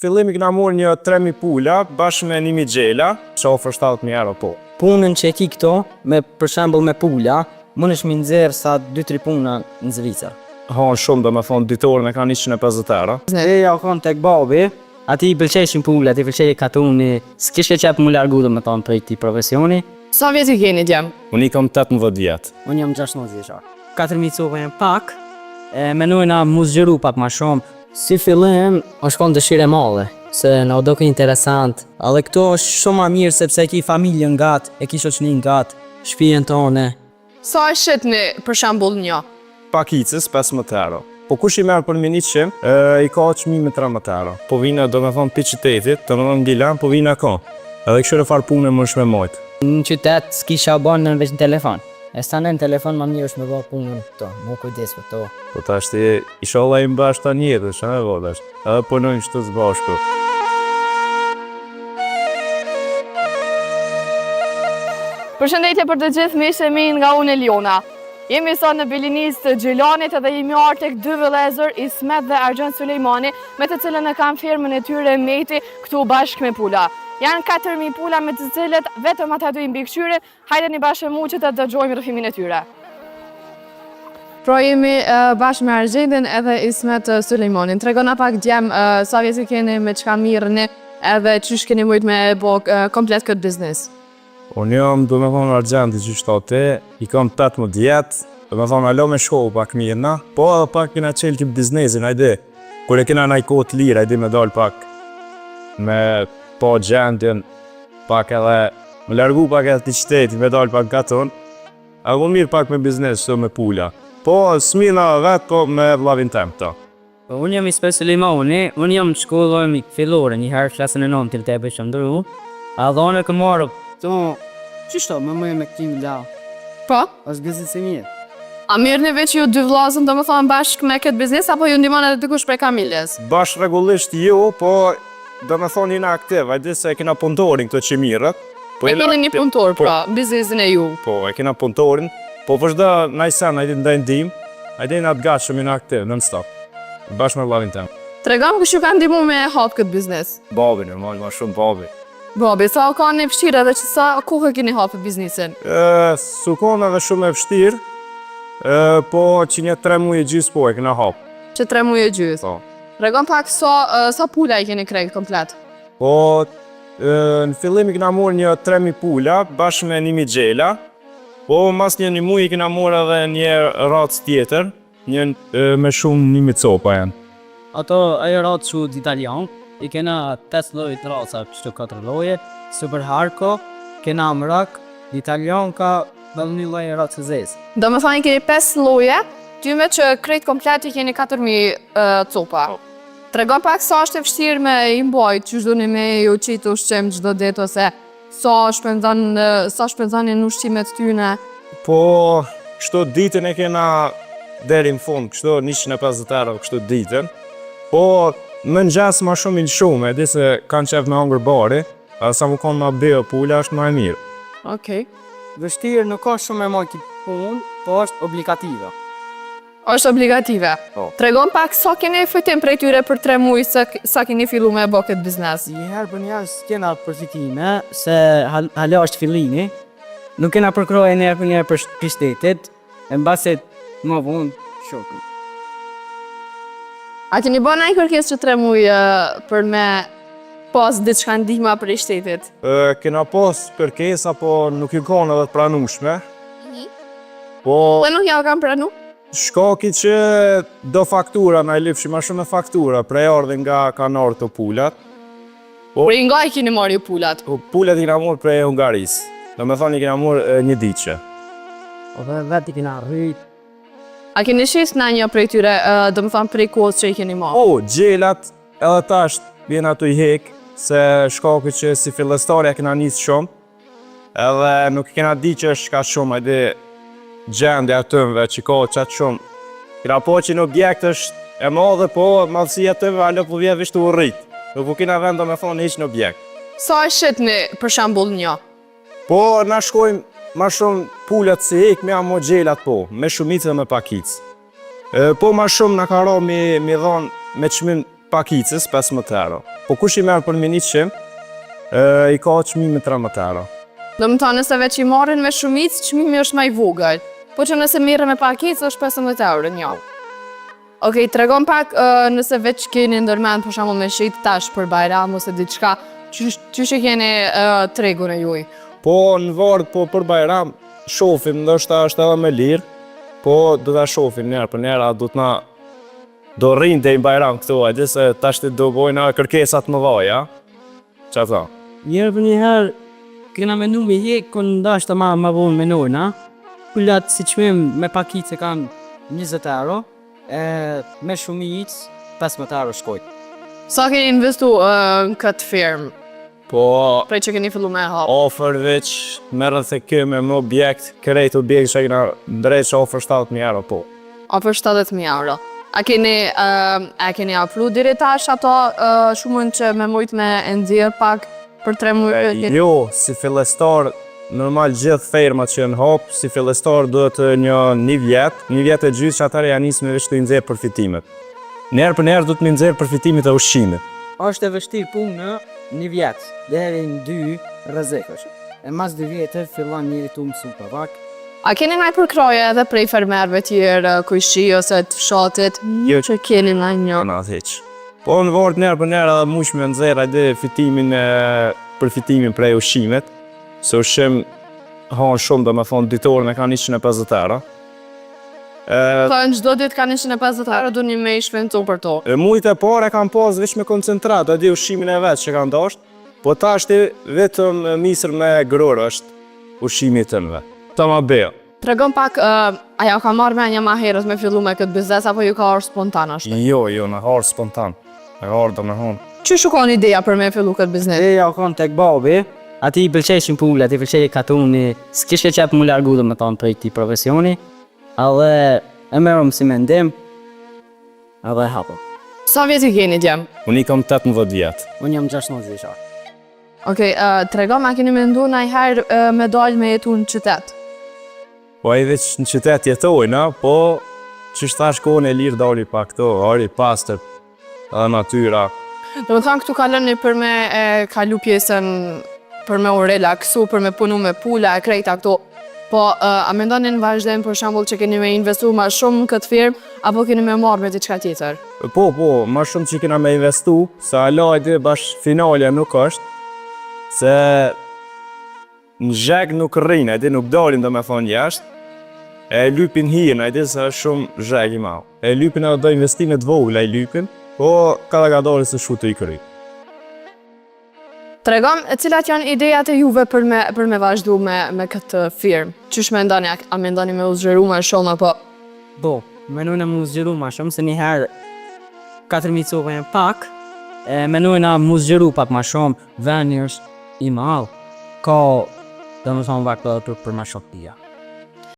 Fillimi kena morë një 3.000 pula, bashkë me 1.000 gjela, që ofër 70.000 euro po. Punën që e ki këto, për shembull me pula, mund është mi nxerë sa 2-3 puna në Zvicër. Hanë shumë, do me thonë, ditorën e ka 150 euro. Reja o konë tek babi, ati i pëlqeshin pula, ati i pëlqej katuni, s'kishke qepë mu largu, do me thonë, prej ti profesioni. Sa vjetë i keni djem? Unë i kam 18 vjetë. Unë jam 16 vjeçar. 4.000 copë jenë pak, menojna mu zgjeru pak ma shumë. Si fillim, është konë dëshire madhe, se në doke interesant. Edhe këto është shumë ma mirë sepse e ki familjen gat, e ki shoqnin gat, shpijen tone. Sa e shetni për shembull një? Pakicës 15 euro. Po kush i merë për një 100, i ka çmime 13 euro. Po vina, do me thonë, pi qytetit, të në Gilan, po vina ka. Edhe këshire farë punë më shme mojtë. Në qytet s'kisha banë në veç në telefon. E sta në telefon ma mirë është me bërë punën këto, mu kujdes për to. Po ta është i sholla i mbashtë ta njëtës, që në vodash, edhe punojnë qëtë zbashku. Përshëndetje për të gjithë miqtë e mi nga unë Eliona. Jemi sot në Bilinis të Gjilanit edhe jemi arë tek dy vëllezër Ismet dhe Argjend Sulejmani, me të cilën e kam firmën e tyre Meti këtu bashkë me pula. Janë 4.000 pula me të cilët vetëm ata dy i mbikëqyrin, hajde një bashkë mu që të dëgjojmë rrëfimin e tyre. Pra jemi bashkë me Argjendin edhe Ismet Sulejmanin. Tregona pak djem sa vjetë keni me çka mirëni edhe çysh keni mujt me bo komplet këtë biznes. Unë jam, do me thonë, Argjendi që shtate, i kam 18 vjetë, do me thonë, alo me shkohë pak mirëna, po edhe pak kena qelë kip biznesin, hajde, kur e kena najkot lirë, hajde me dalë pak me po gjendjen, pak edhe, me largu pak edhe të qytetit, me dalë pak gaton, a ku mirë pak me biznes, so me pula. Po, s'mina vetë, po me vlavin tem këta. Unë jam Ismet Sulejmani, unë jam në shkollë fillore, një herë klasën e 9 të tebe që ndëru, a dhone këmë marë, to, qishto, me mëjë me këtim la, Po? është gëzit se mirë. A mirë një veç ju dy vllazën do me thonë bashkë me këtë biznes, apo ju ndihmon edhe dikush prej familjes? Bashkë regullisht jo, po do me thonë jena aktiv, hajde se e kena punëtorin këto që mirët. E keni një punëtor, pra, biznesin e ju. Po, e kena punëtorin, po vazhdo najsen, hajde ndaj ndim, hajde jena të gatë shumë jena aktiv, non-stop. Bashkë me vlavin tem. Tregom kush ju ka ndihmu me hap këtë biznes? Babi, normal, ma shumë babi. Babi, sa o ka një vështirë edhe që sa kohë keni hapë biznesin? Su kona dhe shumë e vështirë, po që një 3 muaj e gjysë po e kena hapë. Që 3 muaj e gjysë? Po. Tregom pak sa pula i keni krejt komplet? Po, në fillim i kena morë një 3.000 pula, bashkë me 1.000 gjela, po mas një muaj i kena morë edhe një ratës tjetër, me shumë 1.000 copa janë. Ato ajo ratë që d'Italian, i kena 8 lojë të raca, qëto 4 lojë, super harko, kena mrak, d'Italian ka dhe një lojë ratë të zezë. Do me thani keni 5 loje, tyme që krejt komplet i keni 4.000 copa. Tregon pak sa është e vështirë me i mbajt, që shdoni me ju qitë ushqim gjdo ditë, ose sa shpenzani në ushqimet tyne. Po, kështu ditën e kena deri në fund, kështu 150 euro kështu ditën. Po, më në gjesë ma shumë i shumë, e di se kanë qef me hangër bari, a sa mu konë ma bëjo pula është ma e mirë. Okej. Vështirë nuk ka shumë e majtë punë, po është obligative. Është obligative. Po. Tregon pak sa keni fitim prej tyre për 3 muaj sa keni fillu me bo këtë biznes. Njëherë për njërë s'kena përfitime, se hala është fillimi, nuk kena përkroj njërë për njërë për shtetit, e në baset më vonë shokën. A keni bo në kërkes që 3 muaj për me pas diçka ndihma për i shtetit? Kena pas kërkesa, po nuk ju konë edhe të pranushme. Po, Po nuk ja o kam pranu? shkaki që do faktura, na i lipshi ma shumë e faktura, prej ardhin nga kanë ardhë të pulat. Prej nga i keni marrë ju pulat? Po, pulat i kena morë prej Hungarisë, do me thonë i kena morë një diqe. O dhe vetë i kena rritë. A keni shes në një prej tyre, do me thonë prej kohës që i keni marrë? O, gjelat edhe tash vjen ato i hek, se shkaki që si fillestarja kena njësë shumë, edhe nuk kena di që është ka shumë, hajde gjendja tëmve që ka qatë shumë. Kena po që në objekt është e madhe, po madhësia tëmve alo po vje vishtë u rritë. Nuk po kena vend do me thonë iq në objekt. Sa e shetni për shembull një? Po na shkojmë ma shumë pullat si hek, me amo gjelat po, me shumicë dhe me pakicë. Po ma shumë na ka ra mi dhonë me çmim pakicës 15 euro. Po kush i merr për me 100, i ka çmimi 13 euro. Do më thonë nëse veç i marrin me shumicë, çmimi është më i vogël. Po që nëse mirë me pakicë është 15 euro një. Okej, tregon pak nëse veç keni ndërmend për shembull me shit tash për Bajram ose diçka, çysh e keni tregun e juaj? Po në vardh, po për Bajram shohim, ndoshta është edhe më lirë, po do ta shohim njëherë për njëherë, do rrinë deri në Bajram këtu, hajde se tash do bojnë kërkesat më vaja. Qa tha? Njërë për njëherë, kena menu me hek, kënë ndashtë ma vonë menojnë, kullat si qmim me pakicë kanë 20 euro, me shumicë 15 euro shkojtë. Sa keni investu në këtë firmë? Po, Prej që keni fillu me hap? ofër veç, merën se këmë me objekt, kërejt objekt që kena drejt që ofër 70.000 euro, po. Ofër 70.000 euro. A keni afru diri tash ato shumën që me mujt me nxjerr pak për 3 muaj? Jo, si fillestar, normal gjithë firmat që në hop, si fillestar duhet një vjet e gjysë që atare janë nisë me veç të nxjerr përfitimet. Njerë për njerë du të më nxjerr përfitimet e ushqimit. Është e vështirë punë në një vjetë, deri në 2 rrezikësh. E mas 2 vjetë fillon njëri të mësu për pak. A keni naj përkroje edhe prej fermerëve tjerë, kujshi ose të fshatit, që keni naj një? Na heq. Po në vort njerë për njerë edhe mush me nxjerr ajde përfitimin prej ushqimet, se ushqim hanë shumë do me thonë ditorën e ka 150 euro. Po në çdo ditë ka 150 euro, du një me i shpenzu për to. Mujtë e pare kam pas veç me koncentrat, a di ushqimin e vetë që kanë dasht, po ta është vetëm misër me grorë është ushqimi të nëve. Ta ma beja. Tregon pak, aja ka marrë me një ma herës me fillu me këtë biznes, apo ju ka orë spontan ashtë? Jo, në harë spontan. E harë do me honë. Që shukon ideja për me fillu këtë biznes? E ja konë tek babi, ati i pëlqeshin pullet, i pëlqej katuni, s'kishe qep mu largu dhe me thonë për këti profesioni, edhe e merëm si mendim, edhe hapo. Sa vjetë i keni djem? Unë i kam 18 vjetë. Unë jam 16 vjeçar. Okej, tregon ma keni mendu najherë me dalë me jetu në qytet? Po ai veç në qytet jetojnë, po që shtash kohën e lirë dali pa këto, ari pastër, edhe natyra. Do më thonë këtu kaloni për me kalu pjesën për me u relaksu, për me punu me pula e krejta këtu. Po, a mendonin vazhdim për shembull që keni me investu ma shumë në këtë firmë, apo keni me marrë me diçka tjetër? Po, ma shumë që kena me investu, se alajdi bash finalja nuk është, se në zheg nuk rrinë, nuk dalin do me thonë jashtë, e lypin hirën, se është shumë zheg i mau. E lypin edhe do investimet vogla i lypin, po ka da dalin se shu të i kry. Tregon, cilat janë idejat e juve për me vazhdu me këtë firmë? Qysh me ndoni, a me ndoni me u zgjeru ma shumë, apo? Bo, menojnë mu zgjeru ma shumë, se njëherë 4.000 copë e pak, menojnë mu zgjeru pak ma shumë, veni është i malë, ka, dhe më thonë vakë për ma shoktia.